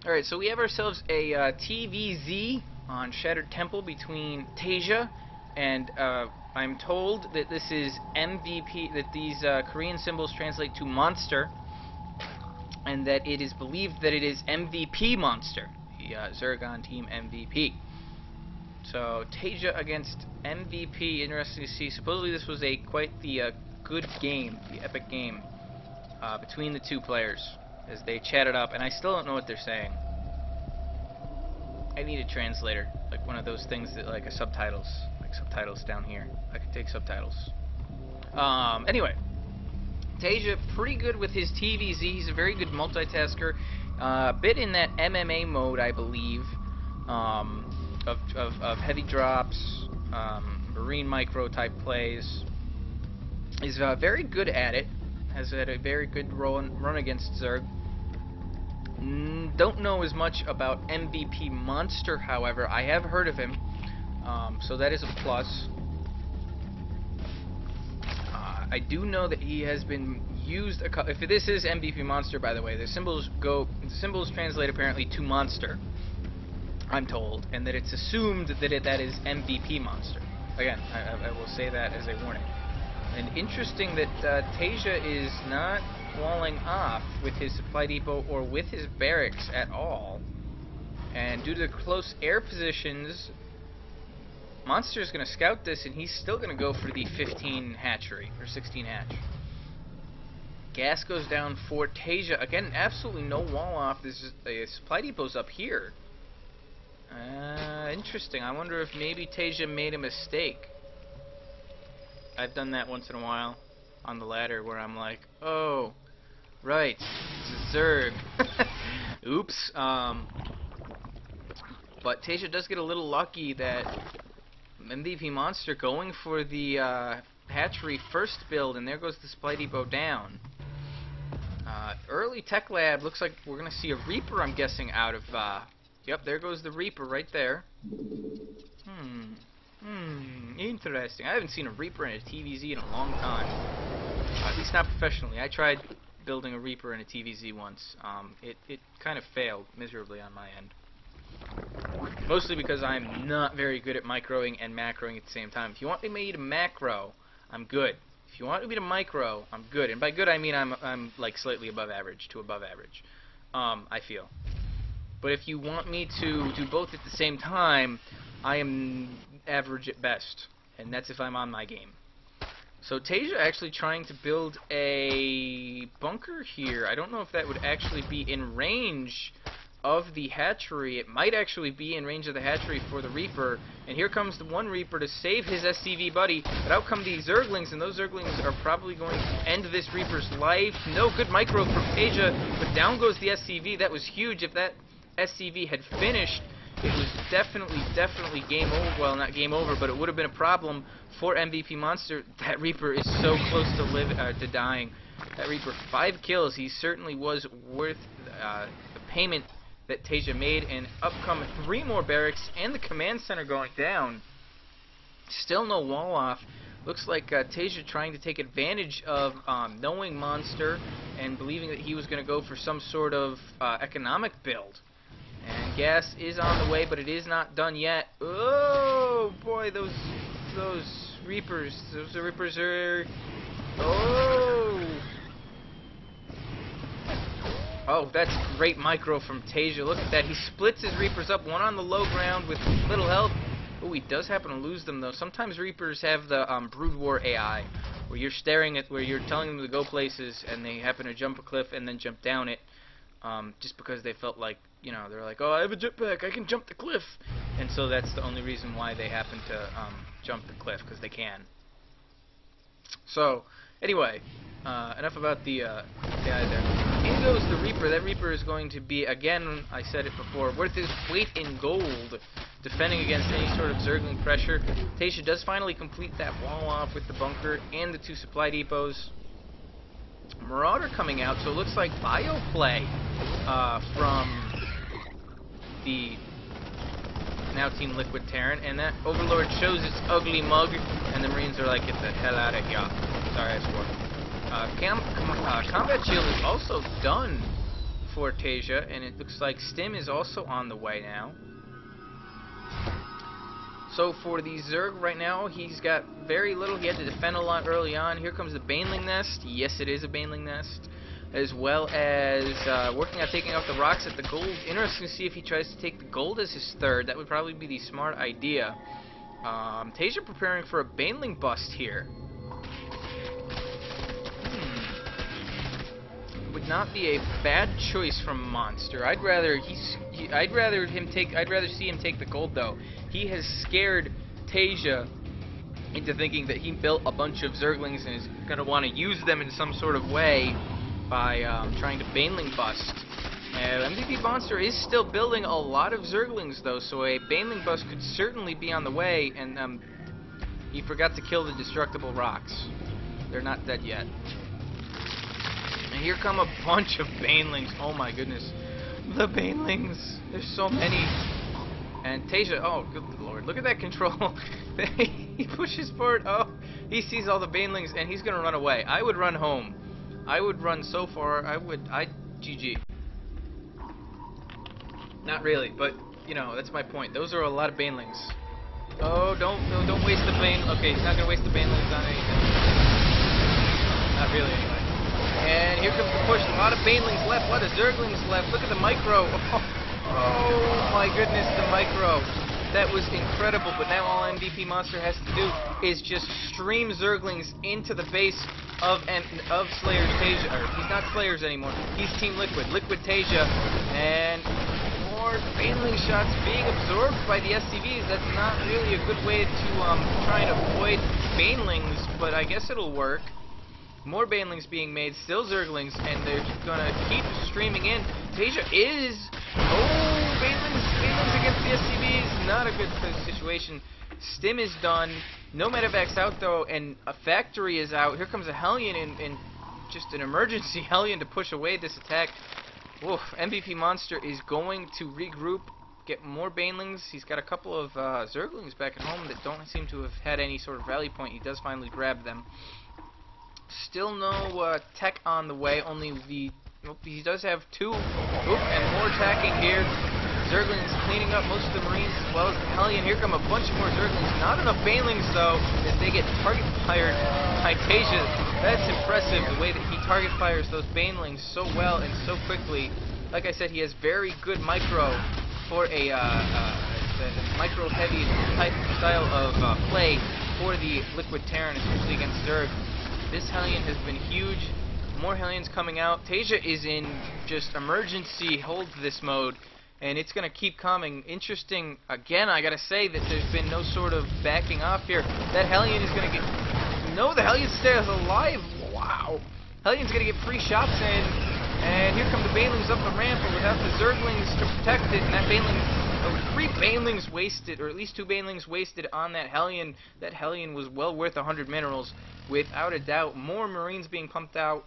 Alright, so we have ourselves a TVZ on Shattered Temple between Taeja and I'm told that this is MVP, that these Korean symbols translate to monster, and that it is believed that it is MVPMonster, the Zergon team MVP. So Taeja against MVP, interesting to see. Supposedly this was quite the good game, the epic game between the two players as they chatted up, and I still don't know what they're saying. I need a translator, like one of those things that like subtitles down here. I could take subtitles. Anyway, Taeja pretty good with his TVZ. He's a very good multitasker. A bit in that MMA mode, I believe, of heavy drops, marine micro type plays. He's very good at it. Has had a very good run against Zerg. Don't know as much about MVPMonster, however. I have heard of him, so that is a plus. I do know that he has been used. If this is MVPMonster, by the way, the symbols translate apparently to monster, I'm told, and that it's assumed that that is MVPMonster. Again, I will say that as a warning. And interesting that Taeja is not walling off with his supply depot or with his barracks at all. And due to the close air positions, Monster is going to scout this, and he's still going to go for the 15 hatchery, or 16 hatch. Gas goes down for Taeja. Again, absolutely no wall off. This is a supply depot's up here. Interesting. I wonder if maybe Taeja made a mistake. I've done that once in a while on the ladder where I'm like, oh, right, it's a Zerg. Oops. But Taeja does get a little lucky that MVPMonster going for the hatchery first build, and there goes the supply depot down. Early Tech Lab, looks like we're going to see a Reaper, I'm guessing, out of... yep, there goes the Reaper right there. Interesting. I haven't seen a Reaper and a TVZ in a long time. At least not professionally. I tried building a Reaper and a TVZ once. It kind of failed miserably on my end. Mostly because I'm not very good at microing and macroing at the same time. If you want me to macro, I'm good. If you want me to micro, I'm good. And by good, I mean I'm like slightly above average to above average. I feel. But if you want me to do both at the same time, I am average at best, and that's if I'm on my game. So Taeja actually trying to build a bunker here. I don't know if that would actually be in range of the hatchery. It might actually be in range of the hatchery for the Reaper, and here comes the one Reaper to save his SCV buddy, but out come these Zerglings, and those Zerglings are probably going to end this Reaper's life. No good micro from Taeja, but down goes the SCV. That was huge. If that SCV had finished, it was definitely game over. Well, not game over, but it would have been a problem for MVPMonster. That Reaper is so close to dying. That Reaper, 5 kills. He certainly was worth the payment that Taeja made. And up come 3 more barracks and the command center going down. Still no wall off. Looks like Taeja trying to take advantage of knowing Monster and believing that he was going to go for some sort of economic build. And gas is on the way, but it is not done yet. Oh boy, those Reapers. Those Reapers are... Oh, that's great micro from Taeja. Look at that. He splits his Reapers up, one on the low ground with little health. Oh, he does happen to lose them, though. Sometimes Reapers have the Brood War AI, where you're where you're telling them to go places, and they happen to jump a cliff and then jump down it, just because they felt like, you know, they're like, oh, I have a jetpack, I can jump the cliff. And so that's the only reason why they happen to jump the cliff, because they can. So, anyway, enough about the guy there. In goes the Reaper. That Reaper is going to be, again, I said it before, worth his weight in gold, defending against any sort of Zergling pressure. Taeja does finally complete that wall off with the bunker and the 2 supply depots. Marauder coming out, so it looks like bio play from the now Team LiquidTaeja, and that Overlord shows its ugly mug, and the Marines are like, get the hell out of here. Sorry, I swore. Combat shield is also done for Taeja, and it looks like Stim is also on the way now. So for the Zerg right now, he's got very little. He had to defend a lot early on. Here comes the Baneling Nest. Yes, it is a Baneling Nest. As well as working on taking out the rocks at the gold. Interesting to see if he tries to take the gold as his third. That would probably be the smart idea. Taeja preparing for a Baneling bust here. Would not be a bad choice from Monster. I'd rather see him take the gold though. He has scared Taeja into thinking that he built a bunch of Zerglings and is gonna want to use them in some sort of way by trying to Baneling bust. MVPMonster is still building a lot of Zerglings though, so a Baneling bust could certainly be on the way. And he forgot to kill the destructible rocks. They're not dead yet. And here come a bunch of Banelings. Oh my goodness. The Banelings. There's so many. And Taeja, oh good lord. Look at that control. He pushes forward. Oh, he sees all the Banelings and he's going to run away. I would run home. I would run so far. GG. Not really, but you know, that's my point. Those are a lot of Banelings. Oh, don't waste the Bane. Okay, he's not going to waste the Banelings on anything. Not really anyway. And here comes the push. A lot of Banelings left. A lot of Zerglings left. Look at the micro. Oh my goodness, the micro. That was incredible. But now all MVPMonster has to do is just stream Zerglings into the base of Slayer's Taeja. Or he's not Slayer's anymore. He's Team Liquid. LiquidTaeja. And more Baneling shots being absorbed by the SCVs. That's not really a good way to try and avoid Banelings, but I guess it'll work. More Banelings being made, still Zerglings, and they're gonna keep streaming in. Taeja is... Oh, Banelings against the SCVs. Not a good situation. Stim is done. No medevacs out, though, and a factory is out. Here comes a Hellion, and just an emergency Hellion to push away this attack. Oof, MVPMonster is going to regroup, get more Banelings. He's got a couple of Zerglings back at home that don't seem to have had any sort of rally point. He does finally grab them. Still no tech on the way, only he does have two. And more attacking here. Zerglings cleaning up most of the Marines as well as the Hellion. Here come a bunch more Zerglings. Not enough Banelings though, as they get target fired by Taeja. That's impressive, the way that he target fires those Banelings so well and so quickly. Like I said, he has very good micro for a micro heavy type style of play for the Liquid Terran, especially against Zerg. This Hellion has been huge. More Hellions coming out. Taeja is in just emergency hold this mode, and it's going to keep coming. Interesting, again, I got to say that there's been no sort of backing off here. That Hellion is going to get... No, the Hellion stays alive. Wow. Hellion's going to get 3 shots in, and here come the Banelings up the ramp, but without the Zerglings to protect it, and that Baneling... 3 Banelings wasted, or at least 2 Banelings wasted on that Hellion. That Hellion was well worth 100 minerals, without a doubt. More Marines being pumped out.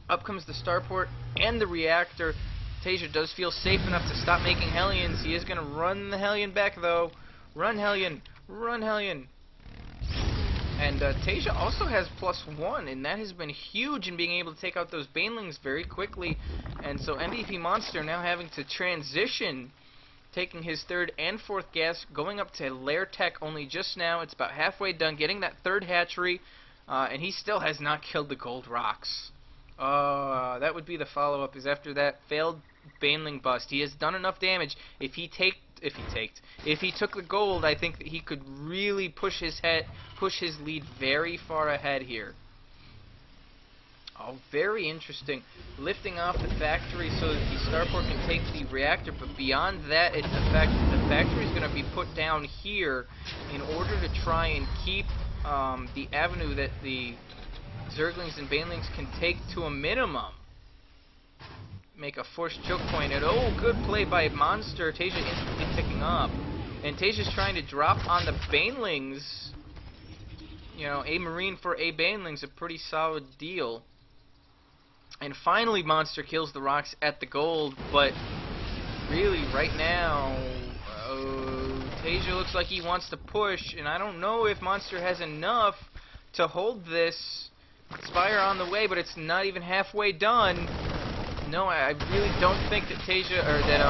Up comes the starport and the reactor. Taeja does feel safe enough to stop making Hellions. He is going to run the Hellion back, though. Run, Hellion. Run, Hellion. And Taeja also has +1, and that has been huge in being able to take out those Banelings very quickly. And so MVPMonster now having to transition, taking his 3rd and 4th gas, going up to Lair Tech only just now. It's about halfway done, getting that 3rd hatchery, and he still has not killed the gold rocks. That would be the follow-up, is after that failed Baneling bust. He has done enough damage. If he took the gold, I think that he could really push his lead very far ahead here. Oh, very interesting. Lifting off the factory so that the starport can take the reactor, but beyond that, the factory is going to be put down here in order to try and keep the avenue that the Zerglings and Banelings can take to a minimum. Make a forced choke point, and oh, good play by Monster. Taeja instantly picking up, and Taeja's trying to drop on the Banelings. You know, a Marine for a Baneling's a pretty solid deal. And finally, Monster kills the rocks at the gold, but really, right now, Taeja looks like he wants to push, and I don't know if Monster has enough to hold this. Spire on the way, but it's not even halfway done. No, I really don't think that Taeja, or that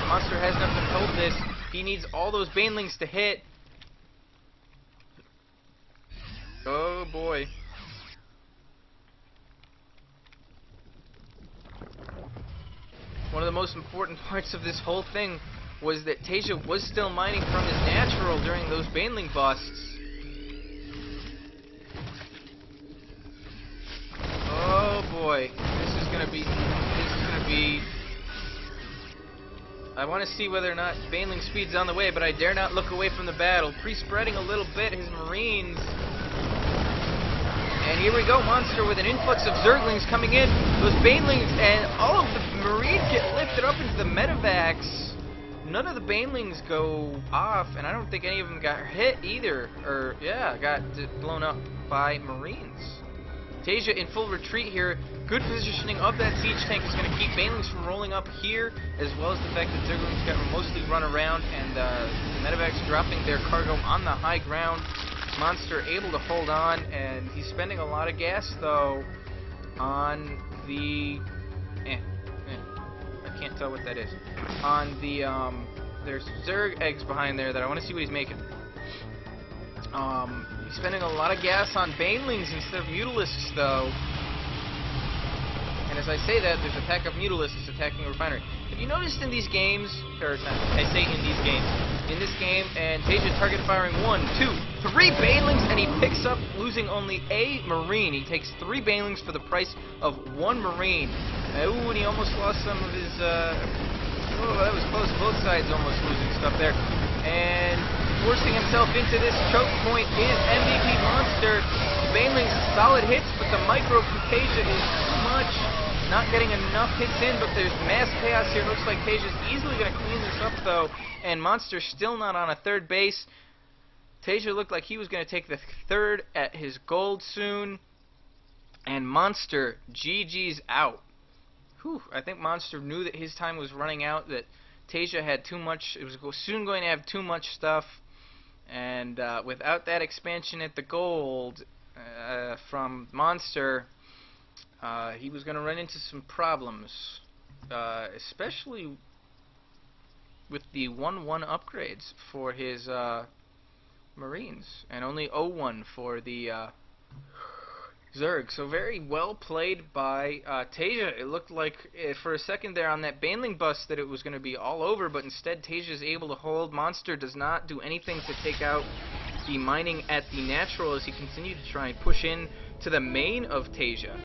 Monster has enough to hold this. He needs all those banelings to hit. Oh boy. One of the most important parts of this whole thing was that Taeja was still mining from his natural during those baneling busts. Oh boy, this is gonna be. I want to see whether or not baneling speed's on the way, but I dare not look away from the battle. Pre-spreading a little bit his marines. And here we go, Monster with an influx of Zerglings coming in. Those banelings and all of the marines get lifted up into the medevacs. None of the banelings go off, and I don't think any of them got hit either. Or, yeah, got blown up by marines. Taeja in full retreat here. Good positioning of that siege tank is going to keep banelings from rolling up here, as well as the fact that Zerglings got mostly run around, and the medevacs dropping their cargo on the high ground. Monster able to hold on, and he's spending a lot of gas though on the I can't tell what that is. On the there's Zerg eggs behind there that I want to see what he's making. He's spending a lot of gas on banelings instead of mutalisks though. And as I say that, there's a pack of mutalisks attacking a refinery. Have you noticed in these games, or not, I say in these games, in this game, and Taeja target firing 1, 2, 3 banelings, and he picks up losing only a marine. He takes 3 banelings for the price of 1 marine. Ooh, and he almost lost some of his, oh, that was close. Both sides almost losing stuff there. And forcing himself into this choke point is MVPMonster. Banelings, solid hits, but the micro from Taeja is too much. Not getting enough hits in, but there's mass chaos here. Looks like Taeja's easily going to clean this up, though. And Monster's still not on a third base. Taeja looked like he was going to take the third at his gold soon. And Monster, GG's out. Whew, I think Monster knew that his time was running out, that Taeja had too much. It was soon going to have too much stuff. And without that expansion at the gold from Monster, he was going to run into some problems, especially with the 1-1 upgrades for his Marines, and only 0-1 for the Zerg. So very well played by Taeja. It looked like for a second there on that baneling bust that it was going to be all over, but instead Taeja is able to hold. Monster does not do anything to take out the mining at the natural as he continued to try and push in to the main of Taeja.